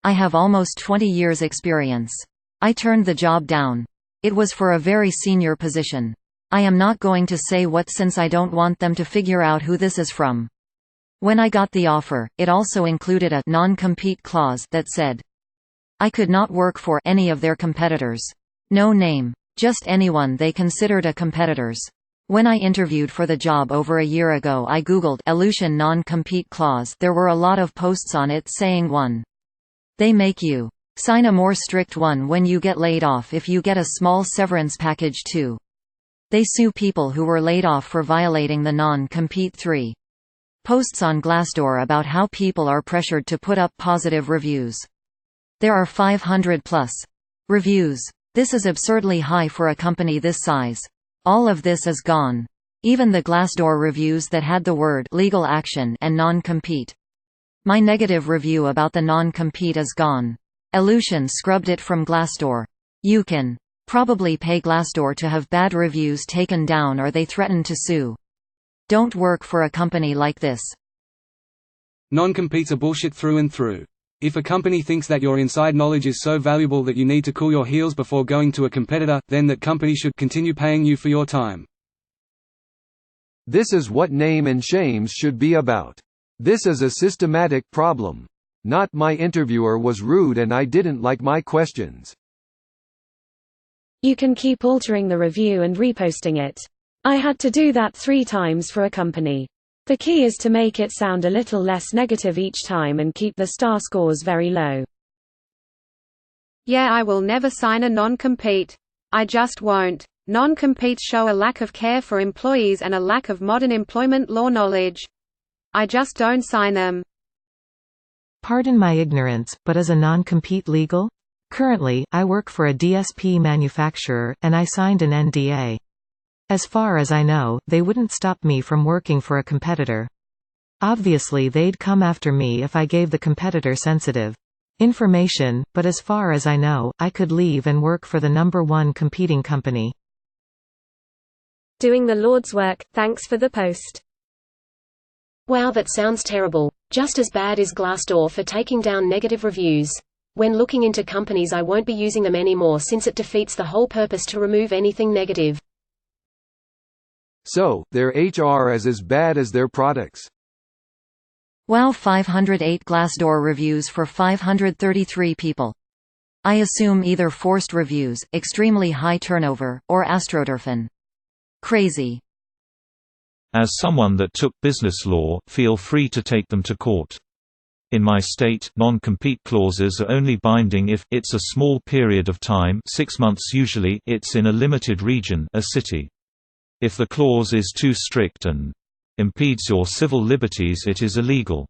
I have almost 20 years experience. I turned the job down. It was for a very senior position. I am not going to say what since I don't want them to figure out who this is from. When I got the offer, it also included a non-compete clause that said I could not work for any of their competitors. No name. Just anyone they considered a competitors. When I interviewed for the job over a year ago, I googled Ellucian non-compete clause. There were a lot of posts on it saying 1. They make you sign a more strict one when you get laid off if you get a small severance package 2. They sue people who were laid off for violating the non-compete 3. Posts on Glassdoor about how people are pressured to put up positive reviews. There are 500+ reviews. This is absurdly high for a company this size. All of this is gone. Even the Glassdoor reviews that had the word legal action and non-compete. My negative review about the non-compete is gone. Ellucian scrubbed it from Glassdoor. You can probably pay Glassdoor to have bad reviews taken down, or they threaten to sue. Don't work for a company like this. Non-competes are bullshit through and through. If a company thinks that your inside knowledge is so valuable that you need to cool your heels before going to a competitor, then that company should continue paying you for your time. This is what name and shames should be about. This is a systematic problem. Not my interviewer was rude and I didn't like my questions. You can keep altering the review and reposting it. I had to do that 3 times for a company. The key is to make it sound a little less negative each time and keep the star scores very low. Yeah, I will never sign a non-compete. I just won't. Non-competes show a lack of care for employees and a lack of modern employment law knowledge. I just don't sign them. Pardon my ignorance, but is a non-compete legal? Currently, I work for a DSP manufacturer, and I signed an NDA. As far as I know, they wouldn't stop me from working for a competitor. Obviously they'd come after me if I gave the competitor sensitive information, but as far as I know, I could leave and work for the number 1 competing company. Doing the Lord's work, thanks for the post. Wow, that sounds terrible. Just as bad as Glassdoor for taking down negative reviews. When looking into companies, I won't be using them anymore since it defeats the whole purpose to remove anything negative. So, their HR is as bad as their products. Wow, 508 Glassdoor reviews for 533 people. I assume either forced reviews, extremely high turnover, or astroturfing. Crazy. As someone that took business law, feel free to take them to court. In my state, non-compete clauses are only binding if it's a small period of time, 6 months usually, it's in a limited region, a city. If the clause is too strict and impedes your civil liberties, it is illegal.